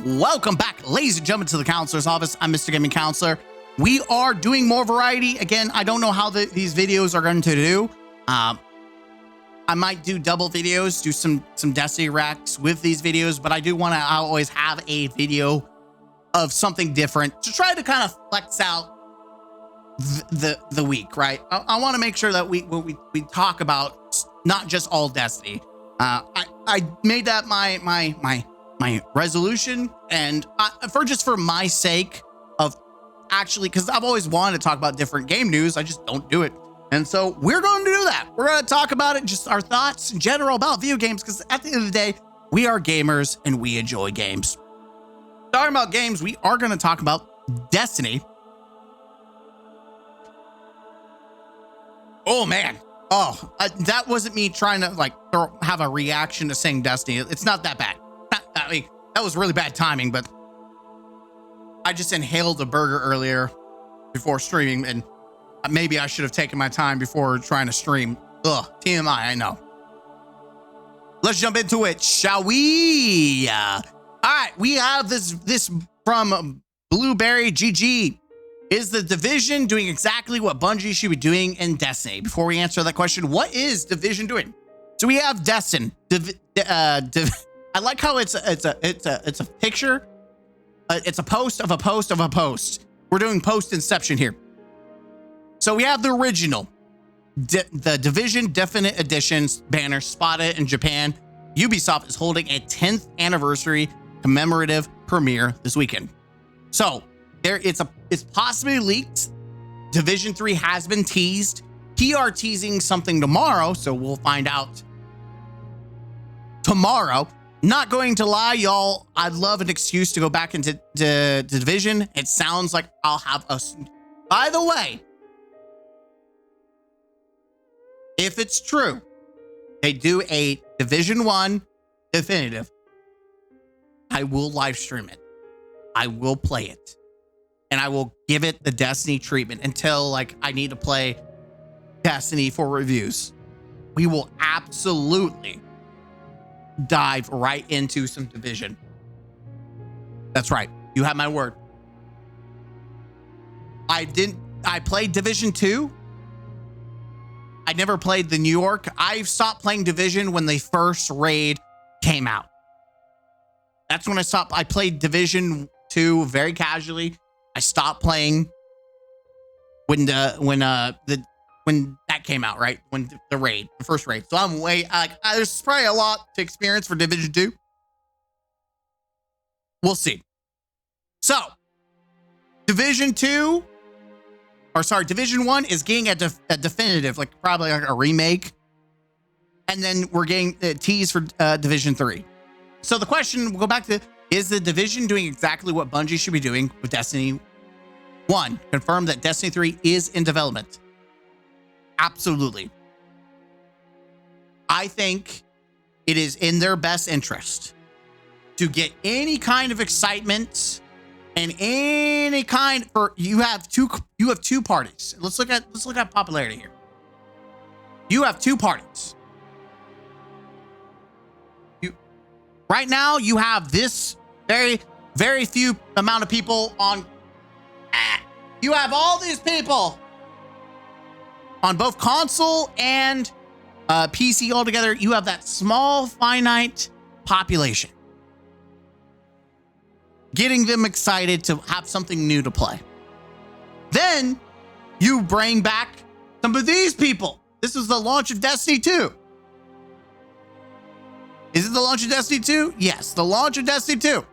Welcome back, ladies and gentlemen, to the Counselor's Office. I'm Mr. Gaming Counselor. We are doing more variety. Again, I don't know how these videos are going to do. I might do double videos, do some Destiny racks with these videos, but I do want to always have a video of something different to try to kind of flex out the week, right? I want to make sure that we talk about not just all Destiny. I made that my resolution, and for my sake of actually, because I've always wanted to talk about different game news, I just don't do it. And so we're going to do that. We're going to talk about it, just our thoughts in general about video games, because at the end of the day, we are gamers and we enjoy games. Talking about games, we are going to talk about Destiny. Oh man. Oh, that wasn't me trying to have a reaction to saying Destiny. It's not that bad. I mean, that was really bad timing, but I just inhaled a burger earlier before streaming, and maybe I should have taken my time before trying to stream. Ugh, TMI, I know. Let's jump into it, shall we? All right, we have this from Blueberry GG. Is the Division doing exactly what Bungie should be doing in Destiny? Before we answer that question, what is Division doing? So we have Destiny. I like how it's a picture. It's a post of a post of a post. We're doing post inception here. So we have the original, the Division Definite Editions banner spotted in Japan. Ubisoft is holding a 10th anniversary commemorative premiere this weekend. So it's possibly leaked. Division 3 has been teased. PR teasing something tomorrow, so we'll find out tomorrow. Not going to lie, y'all, I'd love an excuse to go back into Division. It sounds like I'll have a... By the way, if it's true, they do a Division 1 definitive, I will live stream it. I will play it. And I will give it the Destiny treatment until I need to play Destiny for reviews. We will absolutely dive right into some Division. That's right. You have my word. I played Division 2. I never played the New York. I stopped playing Division when the first raid came out. That's when I stopped. I played Division 2 very casually. I stopped playing when that came out, right? When the first raid. So I'm there's probably a lot to experience for Division 2. We'll see. So Division 1 is getting a definitive, probably a remake. And then we're getting the tease for Division 3. So the question, we'll go back to, is the Division doing exactly what Bungie should be doing with Destiny 1? Confirm that Destiny 3 is in development. Absolutely. I think it is in their best interest to get any kind of excitement and any kind you have two parties. Let's look at popularity here. You have two parties. Right now you have this very, very few amount of people on. You have all these people on both console and PC altogether. You have that small, finite population, getting them excited to have something new to play. Then you bring back some of these people. This is the launch of Destiny 2. Is it the launch of Destiny 2? Yes, the launch of Destiny 2.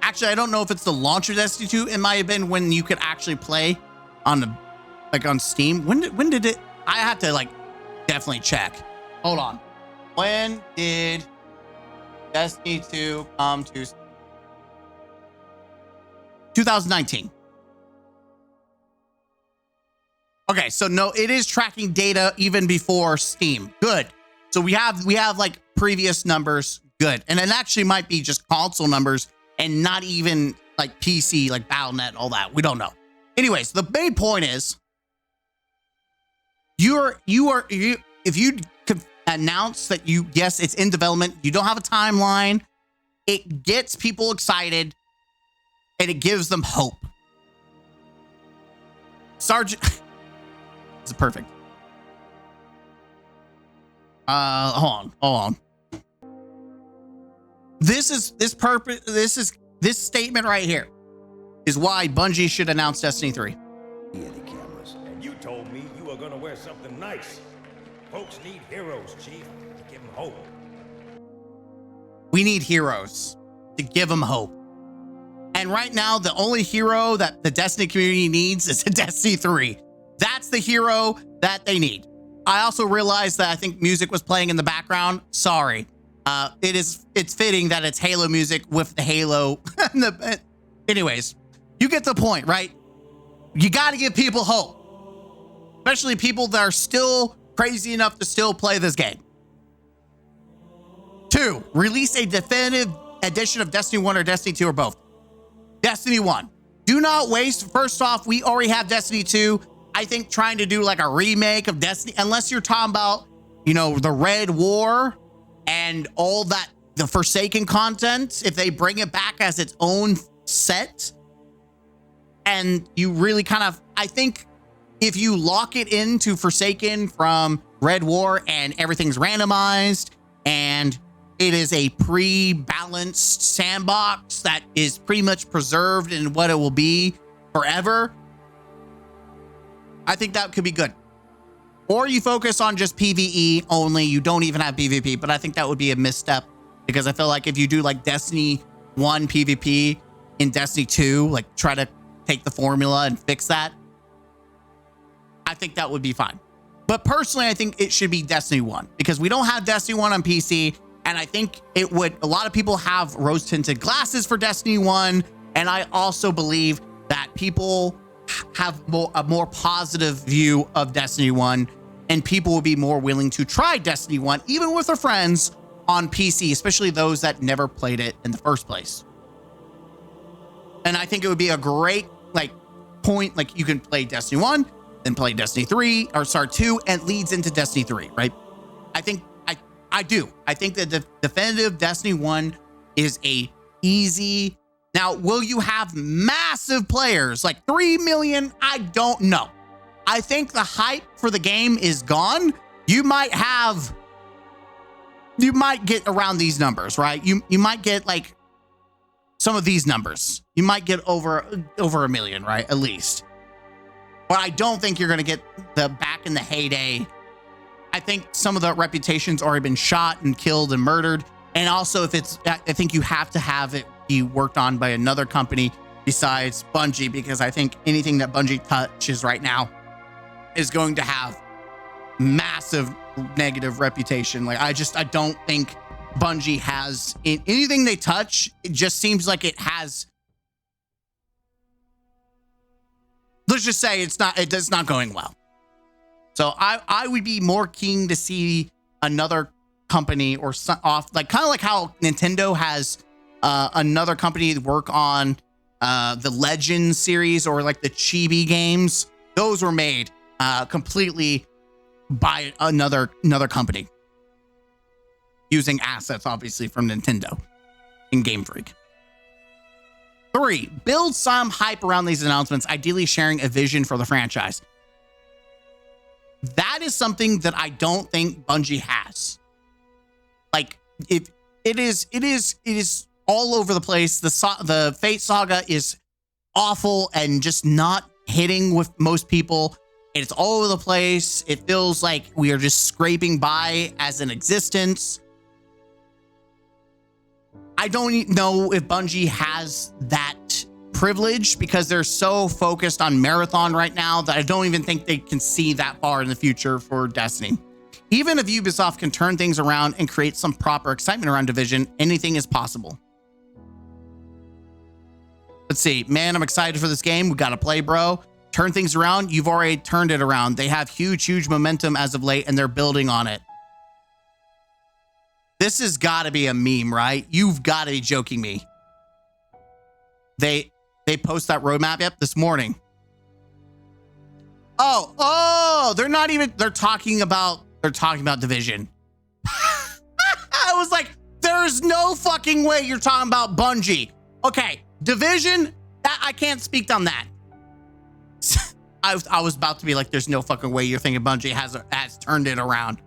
Actually, I don't know if it's the launch of Destiny 2. It might have been when you could actually play on on Steam. When did it? I have to definitely check. Hold on. When did Destiny 2 come to? 2019. Okay, so no, it is tracking data even before Steam. Good. So we have previous numbers. Good. And it actually might be just console numbers and not even PC, Battle.net and all that. We don't know. Anyways, the main point is if you announce that yes, it's in development. You don't have a timeline. It gets people excited and it gives them hope. Sergeant, this is perfect. Hold on. This statement right here is why Bungie should announce Destiny 3. Yeah, the cameras. And you told me you were gonna wear something nice. Folks need heroes, Chief, to give them hope. We need heroes to give them hope. And right now, the only hero that the Destiny community needs is a Destiny 3. That's the hero that they need. I also realized that I think music was playing in the background. Sorry. It's fitting that it's Halo music with the Halo. Anyways, you get the point, right? You got to give people hope, especially people that are still crazy enough to still play this game. 2, release a definitive edition of Destiny 1 or Destiny 2 or both. Destiny 1. Do not waste. First off, we already have Destiny 2. I think trying to do like a remake of Destiny, unless you're talking about, the Red War and all that, the Forsaken content, if they bring it back as its own set, and you really kind of, I think if you lock it into Forsaken from Red War and everything's randomized and it is a pre-balanced sandbox that is pretty much preserved in what it will be forever, I think that could be good. Or you focus on just PvE only. You don't even have PvP, but I think that would be a misstep because I feel like if you do like Destiny 1 PvP in Destiny 2, like try to take the formula and fix that, I think that would be fine. But personally, I think it should be Destiny 1 because we don't have Destiny 1 on PC. And I think a lot of people have rose tinted glasses for Destiny 1. And I also believe that people have a more positive view of Destiny 1 and people will be more willing to try Destiny 1, even with their friends on PC, especially those that never played it in the first place. And I think it would be a great point, you can play Destiny 1, then play Destiny 2, and it leads into Destiny 3, right? I think that the definitive Destiny 1 is a easy. Now, will you have massive players like 3 million? I don't know. I think the hype for the game is gone. You might get around these numbers, right? You might get like some of these numbers. You might get over 1 million, right? At least. But I don't think you're going to get back in the heyday. I think some of the reputation's already been shot and killed and murdered. And also I think you have to have it be worked on by another company besides Bungie, because I think anything that Bungie touches right now is going to have massive negative reputation. I don't think Bungie has anything they touch. It just seems like it has. Let's just say it's not going well. So I would be more keen to see another company or kind of like how Nintendo has another company work on the Legends series or like the Chibi games. Those were made completely by another company using assets, obviously, from Nintendo and Game Freak. 3, build some hype around these announcements, ideally sharing a vision for the franchise. That is something that I don't think Bungie has. It is all over the place. The Fate Saga is awful and just not hitting with most people. It's all over the place. It feels like we are just scraping by as an existence. I don't know if Bungie has that privilege because they're so focused on Marathon right now that I don't even think they can see that far in the future for Destiny. Even if Ubisoft can turn things around and create some proper excitement around Division, anything is possible. Let's see. Man, I'm excited for this game. We got to play, bro. Turn things around. You've already turned it around. They have huge momentum as of late and they're building on it. This has got to be a meme, right? You've got to be joking me. They post that roadmap, this morning. Oh, they're talking about Division. was like, there's no fucking way you're talking about Bungie. Okay, Division, I can't speak on that. I was about to be like, there's no fucking way you're thinking Bungie has turned it around.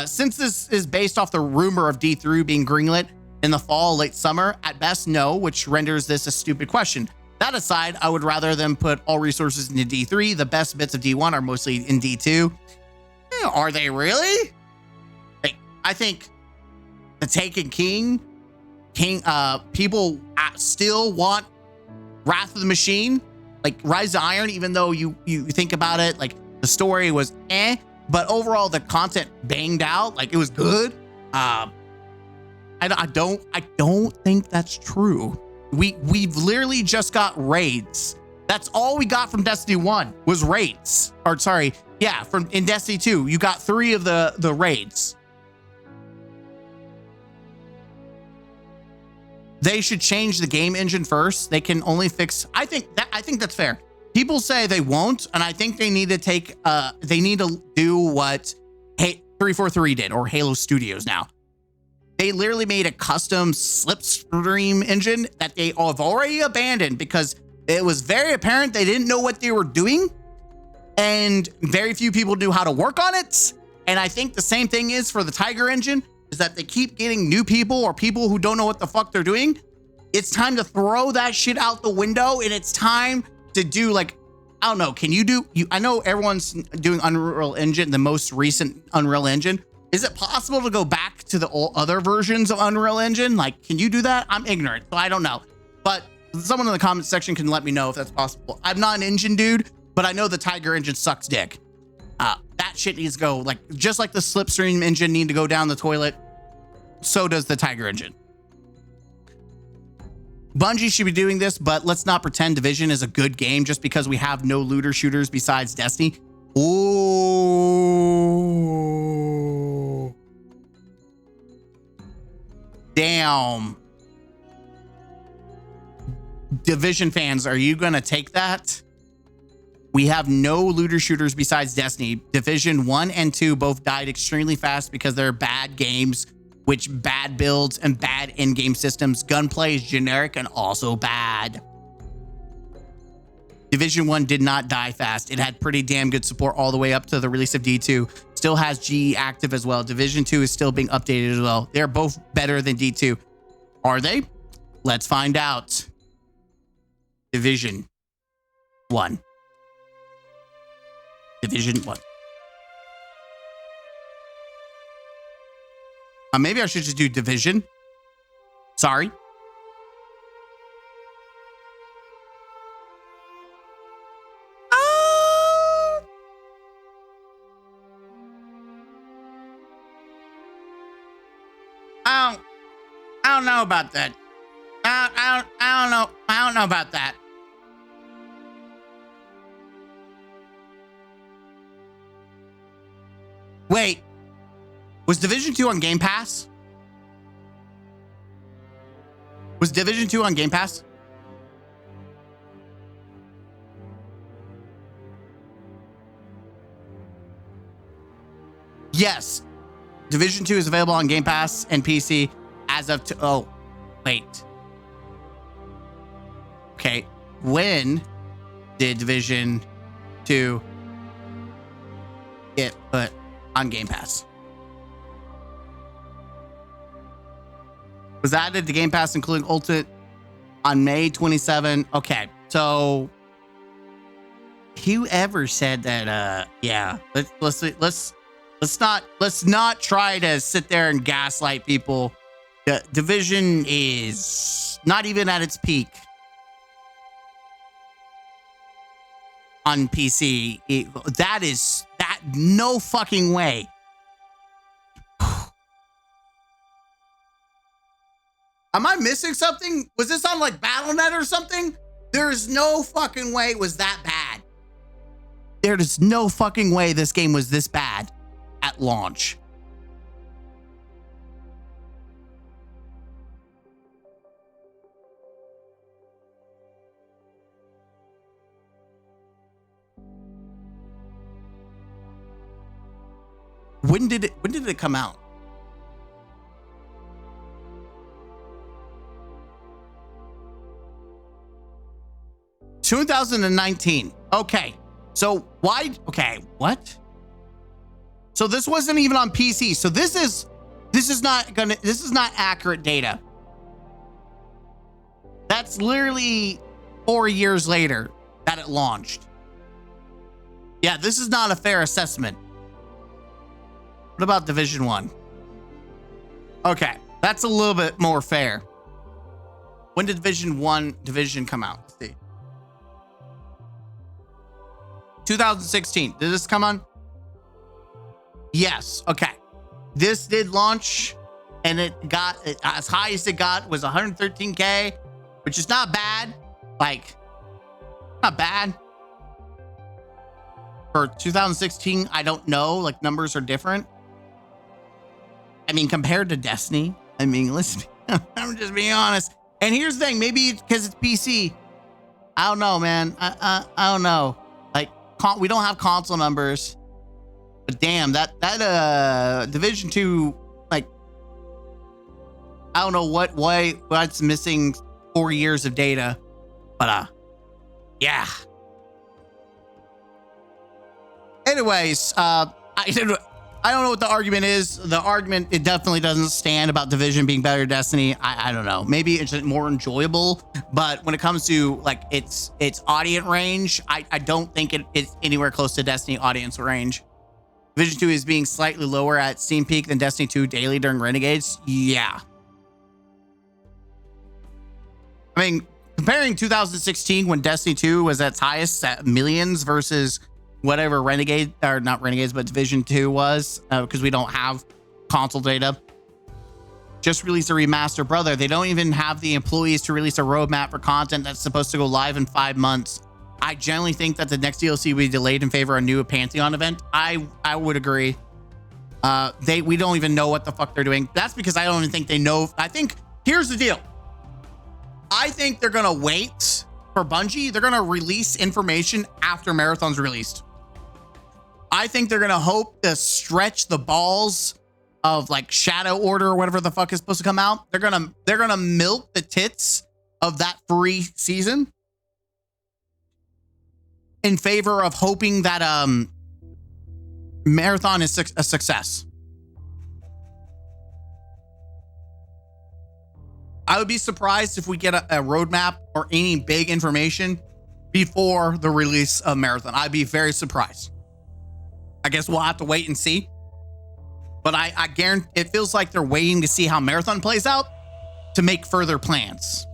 Since this is based off the rumor of D3 being greenlit in the fall, late summer, at best, no, which renders this a stupid question. That aside, I would rather them put all resources into D3. The best bits of D1 are mostly in D2. Are they really? Like, I think the Taken King, people still want Wrath of the Machine, like Rise of Iron, even though you think about it, like the story was but overall the content banged out, like it was good. I don't think that's true. We've literally just got raids. That's all we got from Destiny 1 was raids. Or sorry, yeah, in Destiny 2, you got 3 of the raids. They should change the game engine first. They can only fix. I think that's fair. People say they won't, and I think they need to do what 343 did, or Halo Studios now. They literally made a custom slipstream engine that they have already abandoned because it was very apparent they didn't know what they were doing, and very few people knew how to work on it. And I think the same thing is for the Tiger engine, is that they keep getting new people or people who don't know what the fuck they're doing. It's time to throw that shit out the window, and it's time to do, like, I don't know, I know everyone's doing Unreal Engine, the most recent Unreal Engine. Is it possible to go back to the other versions of Unreal Engine? Like, can you do that? I'm ignorant, so I don't know. But someone in the comment section can let me know if that's possible. I'm not an engine dude, but I know the Tiger engine sucks dick. That shit needs to go, like, just like the Slipstream engine need to go down the toilet, so does the Tiger engine. Bungie should be doing this, but let's not pretend Division is a good game just because we have no looter shooters besides Destiny. Ooh. Damn. Division fans, are you gonna take that? We have no looter shooters besides Destiny. Division 1 and 2 both died extremely fast because they're bad games, which bad builds and bad in-game systems. Gunplay is generic and also bad. Division 1 did not die fast. It had pretty damn good support all the way up to the release of D2. Still has GE active as well. Division 2 is still being updated as well. They're both better than D2. Are they? Let's find out. Division 1. Division 1. Maybe I should just do Division. Sorry. I don't know about that. I don't know. I don't know about that. Wait, was Division 2 on Game Pass? Was Division 2 on Game Pass? Yes. Division 2 is available on Game Pass and PC as of oh, wait. Okay, when did Division 2 get put on Game Pass? Was added to Game Pass, including Ultimate, on May 27. Okay, so whoever said that? Yeah, let's not try to sit there and gaslight people. The Division is not even at its peak on PC. That no fucking way. Am I missing something? Was this on like BattleNet or something? There's no fucking way it was that bad. There's no fucking way this game was this bad at launch. When did it come out? 2019. Okay. So why? Okay. What? So this wasn't even on PC. So this is not accurate data. That's literally 4 years later that it launched. Yeah, this is not a fair assessment. What about Division 1? Okay, that's a little bit more fair. When did Division come out? Let's see. 2016. Did this come on? Yes. Okay. This did launch, and it got as high as it got was 113K, which is not bad. Like, not bad. For 2016, I don't know. Like, numbers are different. I mean, compared to Destiny, I mean, listen, I'm just being honest. And here's the thing, maybe because it's PC. I don't know, man. I don't know. Like, we don't have console numbers. But damn, that Division 2, like, I don't know what's missing 4 years of data. But yeah. Anyways, I don't know what the argument is. The argument, it definitely doesn't stand about Division being better than Destiny. I don't know. Maybe it's just more enjoyable. But when it comes to like its audience range, I don't think it's anywhere close to Destiny audience range. Division 2 is being slightly lower at Steam peak than Destiny 2 daily during Renegades. Yeah. I mean, comparing 2016 when Destiny 2 was at its highest at millions versus whatever Renegade, or not Renegades, but Division 2 was, because we don't have console data. Just released a remaster, brother. They don't even have the employees to release a roadmap for content that's supposed to go live in 5 months. I generally think that the next DLC will be delayed in favor of a new Pantheon event. I would agree. We don't even know what the fuck they're doing. That's because I don't even think they know. I think here's the deal. I think they're gonna wait for Bungie. They're gonna release information after Marathon's released. I think they're gonna hope to stretch the balls of like Shadow Order or whatever the fuck is supposed to come out. They're gonna milk the tits of that free season in favor of hoping that Marathon is a success. I would be surprised if we get a roadmap or any big information before the release of Marathon. I'd be very surprised. I guess we'll have to wait and see. But I guarantee it feels like they're waiting to see how Marathon plays out to make further plans.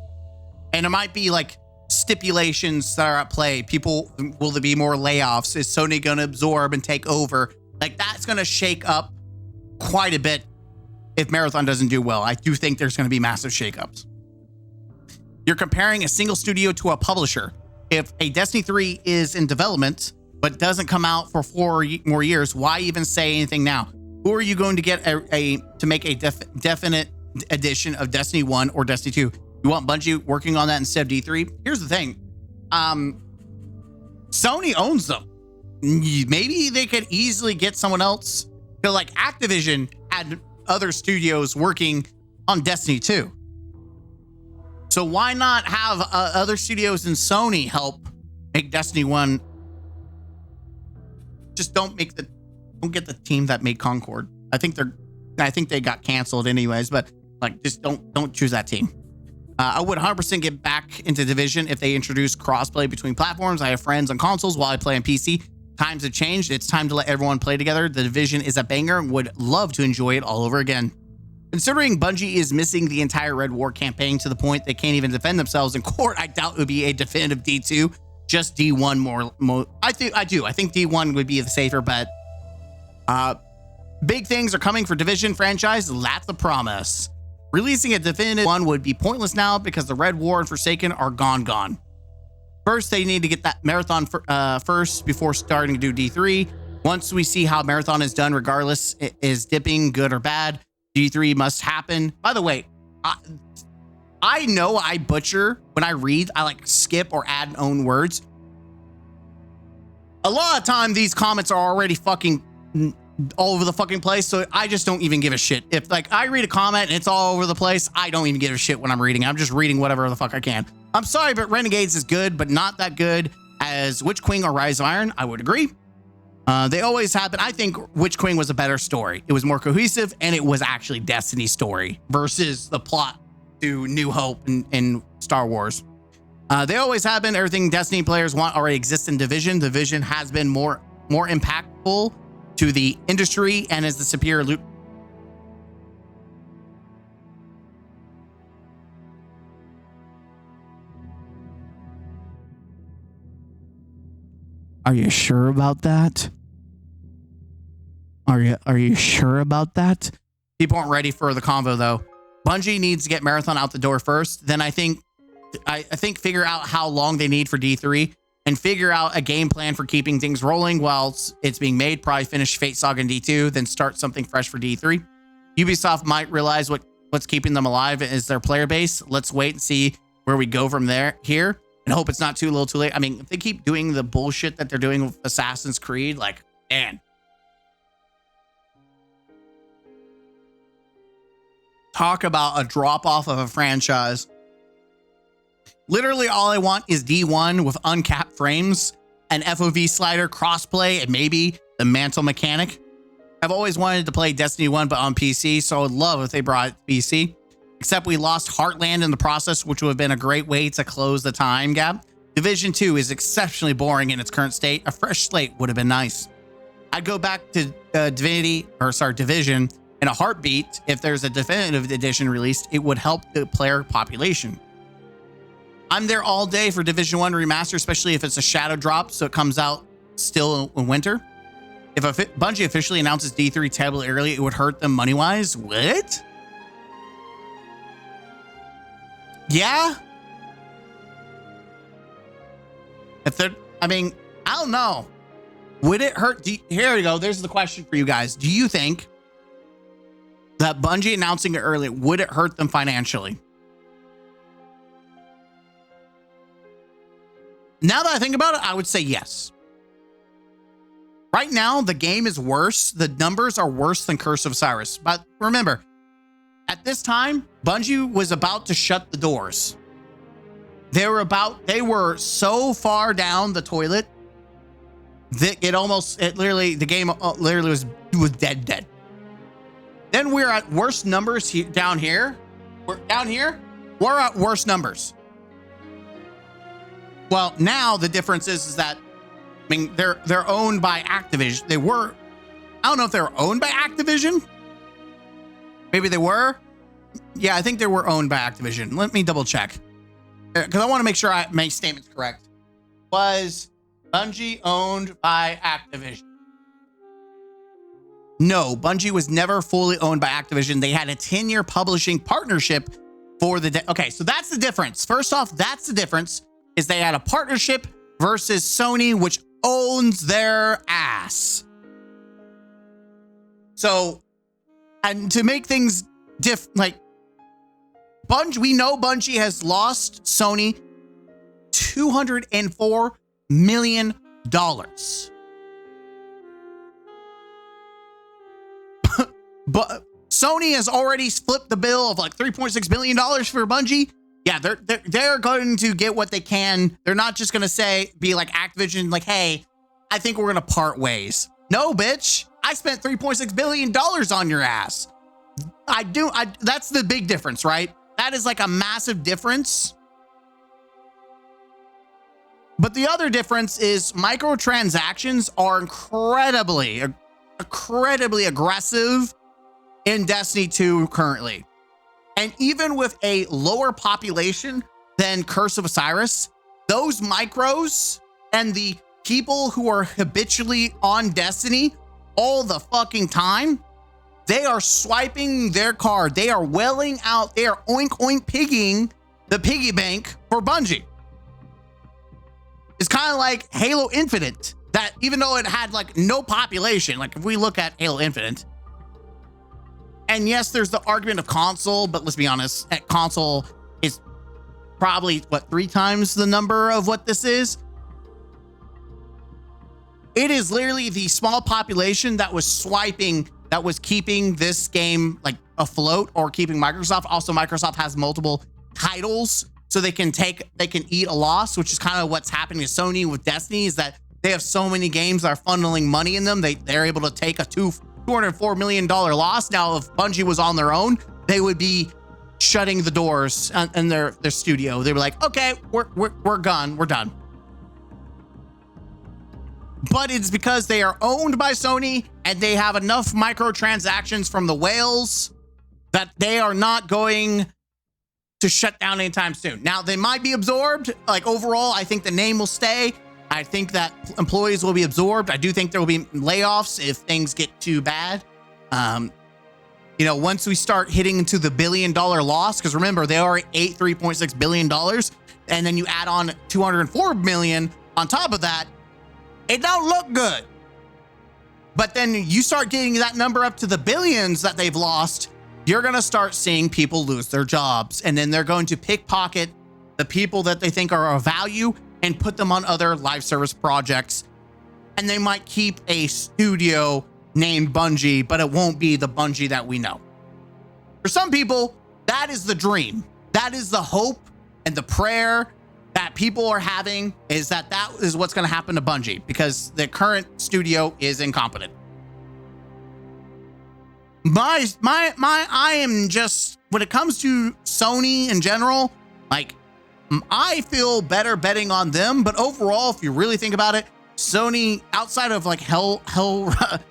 And it might be like stipulations that are at play. Will there be more layoffs? Is Sony going to absorb and take over? Like, that's going to shake up quite a bit if Marathon doesn't do well. I do think there's going to be massive shakeups. You're comparing a single studio to a publisher. If a Destiny 3 is in development but doesn't come out for 4 more years, why even say anything now? Who are you going to get to make a definite edition of Destiny 1 or Destiny 2? You want Bungie working on that instead of D3? Here's the thing. Sony owns them. Maybe they could easily get someone else. Like Activision had other studios working on Destiny 2. So why not have other studios in Sony help make Destiny 1? Just don't get the team that made Concord. I think they got canceled anyways, but like, just don't choose that team. I would 100% get back into Division if they introduce crossplay between platforms. I have friends on consoles while I play on PC. Times have changed. It's time to let everyone play together. The Division is a banger and would love to enjoy it all over again. Considering Bungie is missing the entire Red War campaign to the point they can't even defend themselves in court, I doubt it would be a definitive D2, just D1 more. I think D1 would be the safer bet. Big things are coming for Division franchise. That's the promise. Releasing a definitive one would be pointless now because the Red War and Forsaken are gone. First, they need to get that Marathon first before starting to do D3. Once we see how Marathon is done, regardless, is dipping good or bad, D3 must happen. By the way, I know I butcher when I read. I like skip or add own words. A lot of time, these comments are already fucking all over the fucking place. So I just don't even give a shit. If like I read a comment and it's all over the place, I don't even give a shit when I'm reading. I'm just reading whatever the fuck I can. I'm sorry, but Renegades is good, but not that good as Witch Queen or Rise of Iron. I would agree. They always have been. I think Witch Queen was a better story. It was more cohesive, and it was actually Destiny's story versus the plot to New Hope and Star Wars. They always have been. Everything Destiny players want already exists in Division. Division has been more impactful to the industry and is the superior loot. Are you sure about that? Are you sure about that? People aren't ready for the convo though. Bungie needs to get Marathon out the door first. Then I think figure out how long they need for D3 and figure out a game plan for keeping things rolling while it's being made. Probably finish Fate Saga in D2, then start something fresh for D3. Ubisoft might realize what's keeping them alive is their player base. Let's wait and see where we go from here and hope it's not too little too late. I mean, if they keep doing the bullshit that they're doing with Assassin's Creed, like, man. Talk about a drop off of a franchise. Literally all I want is D1 with uncapped frames, an FOV slider, crossplay, and maybe the mantle mechanic. I've always wanted to play Destiny 1, but on PC, so I would love if they brought it to PC. Except we lost Heartland in the process, which would have been a great way to close the time gap. Division 2 is exceptionally boring in its current state. A fresh slate would have been nice. I'd go back to Division in a heartbeat. If there's a definitive edition released, it would help the player population. I'm there all day for Division 1 remaster, especially if it's a shadow drop, so it comes out still in winter. If Bungie officially announces D3 terribly early, it would hurt them money-wise. What? Yeah? I mean, I don't know. Would it hurt? Here we go. There's the question for you guys. Do you think that Bungie announcing it early, would it hurt them financially? Now that I think about it, I would say yes. Right now, the game is worse. The numbers are worse than Curse of Osiris. But remember, at this time, Bungie was about to shut the doors. They were so far down the toilet that the game literally was dead. Then we're at worse numbers down here. We're at worse numbers. Well, now the difference is that, I mean, they're owned by Activision. I don't know if they were owned by Activision. Maybe they were. Yeah, I think they were owned by Activision. Let me double check, because I want to make sure my statement's correct. Was Bungie owned by Activision? No, Bungie was never fully owned by Activision. They had a 10-year publishing partnership for okay, so that's the difference. First off, that's the difference, is they had a partnership versus Sony, which owns their ass. So, and to make things like Bungie, we know Bungie has lost Sony $204 million. But Sony has already flipped the bill of like $3.6 billion for Bungie. Yeah, they're going to get what they can. They're not just going to be like Activision, like, hey, I think we're going to part ways. No, bitch. I spent $3.6 billion on your ass. That's the big difference, right? That is like a massive difference. But the other difference is microtransactions are incredibly aggressive in Destiny 2 currently. And even with a lower population than Curse of Osiris, those micros and the people who are habitually on Destiny all the fucking time, they are swiping their card. They are welling out. They are oink oink piggying the piggy bank for Bungie. It's kind of like Halo Infinite, that even though it had like no population, like if we look at Halo Infinite, and yes, there's the argument of console, but let's be honest, at console is probably 3 times the number of what this is. it is literally the small population that was swiping, that was keeping this game like afloat or keeping Microsoft. Also, Microsoft has multiple titles, so they can eat a loss, which is kind of what's happening to Sony with Destiny, is that they have so many games that are funneling money in them. They're able to take a $204 million loss. Now, if Bungie was on their own, they would be shutting the doors in their studio. They were like, okay, we're gone. We're done. But it's because they are owned by Sony and they have enough microtransactions from the whales that they are not going to shut down anytime soon. Now, they might be absorbed. Like, overall, I think the name will stay. I think that employees will be absorbed. I do think there will be layoffs if things get too bad. You know, once we start hitting into the $1 billion loss, because remember, they are at $3.6 billion, and then you add on $204 million on top of that, it don't look good. But then you start getting that number up to the billions that they've lost, you're going to start seeing people lose their jobs. And then they're going to pickpocket the people that they think are of value and put them on other live service projects. And they might keep a studio named Bungie, but it won't be the Bungie that we know. For some people, that is the dream. That is the hope and the prayer that people are having, is that is what's going to happen to Bungie, because the current studio is incompetent. I am just, when it comes to Sony in general, like, I feel better betting on them. But overall, if you really think about it, Sony, outside of like Helldivers,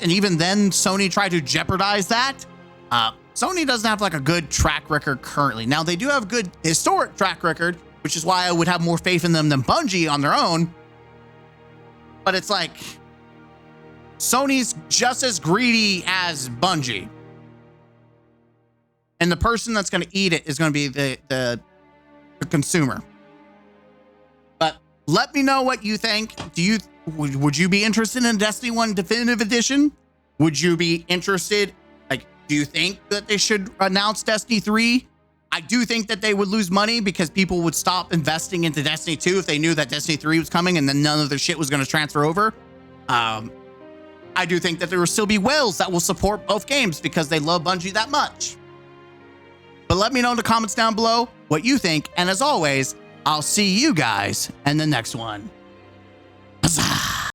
and even then Sony tried to jeopardize that. Sony doesn't have like a good track record currently. Now, they do have good historic track record, which is why I would have more faith in them than Bungie on their own. But it's like, Sony's just as greedy as Bungie. And the person that's going to eat it is going to be the consumer. But let me know what you think. Would you be interested in Destiny 1 Definitive Edition? Would you be interested? Like, do you think that they should announce Destiny 3? I do think that they would lose money because people would stop investing into Destiny 2 if they knew that Destiny 3 was coming and then none of their shit was going to transfer over. I do think that there will still be whales that will support both games because they love Bungie that much. But let me know in the comments down below what you think. And as always, I'll see you guys in the next one. Huzzah!